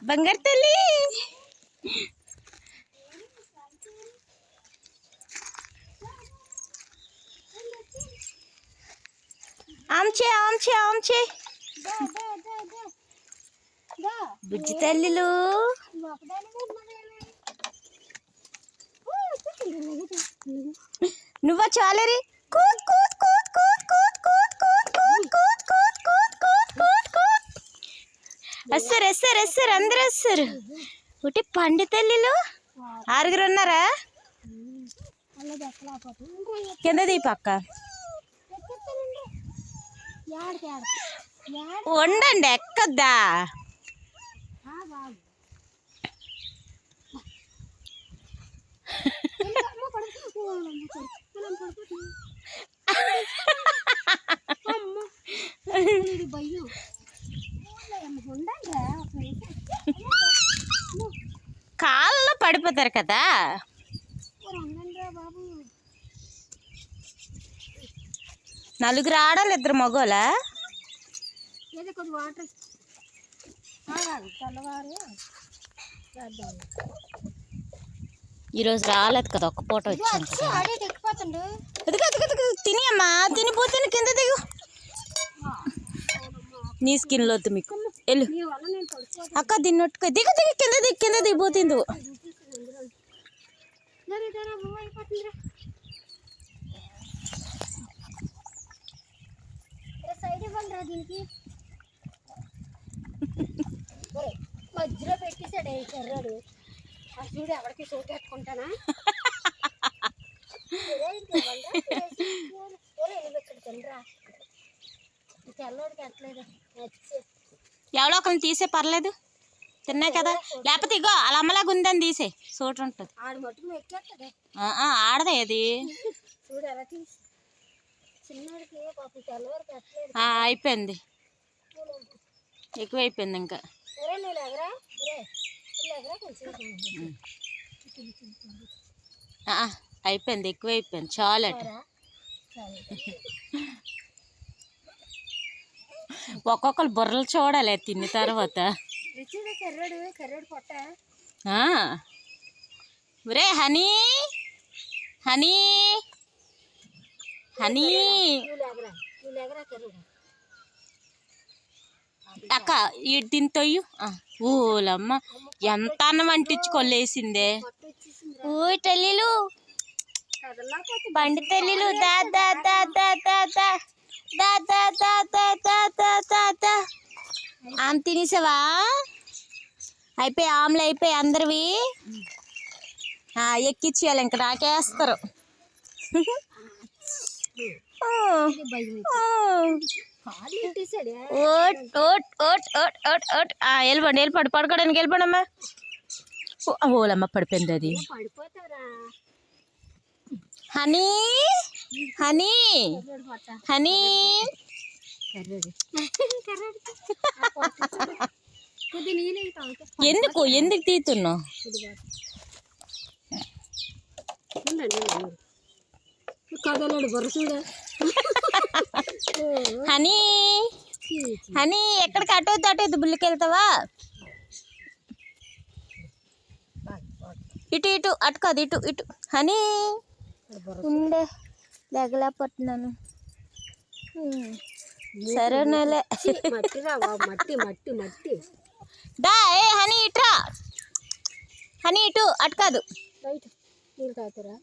బంగారు తల్లి. ఆమ్చే ఆమ్చే ఆమ్చే బుజ్జి తల్లిలు. నువ్వా చాలరి. వస్తారు వస్తారు వస్తారు అందరూ వస్తారు. ఒకటి పండు తల్లిలు 6 ఉన్నారా? కింద దీపక్క ఉండండి ఎక్కద్దా. కాళ్ళలో పడిపోతారు కదా. నలుగురు ఆడాలి 2 మగోలా. ఈరోజు రాలేదు కదా, ఒక్క పూట వచ్చాను. తిని అమ్మా, తినిపోతే కింద దిగు. నీ స్కిన్ లోతు మీకు వెళ్ళు అక్క. దీన్ని దిగు దిగు కింద దిగు కింద దిగిపోతుంది. మధ్యలో పెట్టేశాడు కర్రాడు. చూడు ఎవరికి చోటు పెట్టుకుంటానా. తెల్లోడికి ఎట్లేదు ఎవడో ఒకరిని తీసే పర్లేదు, తిన్నా కదా. లేకపోతే ఇగో అలా అమ్మలాగా ఉందని తీసే చోటు ఉంటుంది. ఆడు మట్టుకు ఎక్కేస్తాడే. ఆడదే అది. చూడు ఎలా తీసి చిన్నోడికి పాపం తెల్లవారికి ఎట్లేదు. అయిపోయింది, ఎక్కువైపోయింది ఇంకా. అయిపోయింది, ఎక్కువైపోయింది చాలు. అటు ఒక్కొక్కరు బుర్రలు చూడాలి తిన్న తర్వాత. ఒరే హనీ హనీ హనీ అక్క దీని తొయ్యు. ఓలమ్మ ఎంత అన్నం అంటించుకొల్లేసిందే. ఓ తల్లిలు బండి తల్లిలు. దా దా దా దా దా దా దా దా దా దా దా దా దా దా. ఆమె తినేసావా? అయిపోయి ఆమ్లు అయిపోయి అందరివి ఎక్కిచ్చేయాలి. ఇంక నాకేస్తారు. వెళ్ళిపోండి వెళ్ళిపోండి పడుకోవడానికి వెళ్ళిపోండమ్మా. ఓలమ్మ పడిపోయింది అది. హనీ హనీ హనీ ఎందుకు ఎందుకు తీస్తున్నావు? కదలాడు బొర్ర చూడ. హనీ హనీ ఎక్కడికి అటవుద్దు అటవుద్దు బుల్లికి వెళ్తావా? ఇటు ఇటు అటు కాదు ఇటు ఇటు. హనీ ఉండే లేగలేకపోతున్నాను. సరేనేలే. మట్టి మట్టి మట్టి. దా ఏ హనీ ఇట్రా. హనీ ఇటు అటు కాదు. నీళ్ళు తాగుతారా?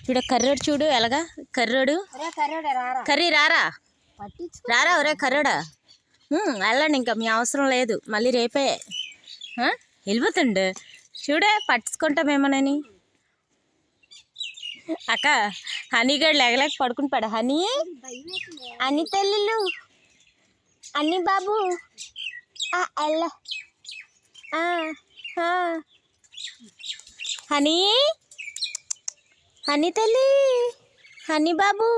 చూడ కర్రోడు చూడు ఎలాగా. కర్రోడు కర్రీ రారా రారా ఒరే కర్రోడా. వెళ్ళండి ఇంకా మీ అవసరం లేదు. మళ్ళీ రేపే వెళ్ళిపోతుండు. చూడే పట్టించుకుంటామేమోనని. అక్క హనీగాడు లేగలేక పడుకుని పడ. హనీ అన్ని తల్లిలు అన్ని బాబు అల్ల హనీ హనీ తల్లి హనీ బాబు.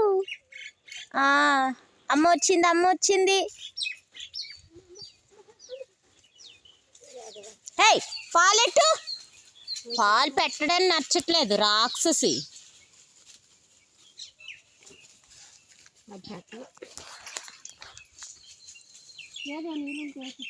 అమ్మ వచ్చింది అమ్మ వచ్చింది. హే పాలెట్టు. పాలు పెట్టడానికి నచ్చట్లేదు రాక్షసి. అది ఏదో నీళ్ళు చేసి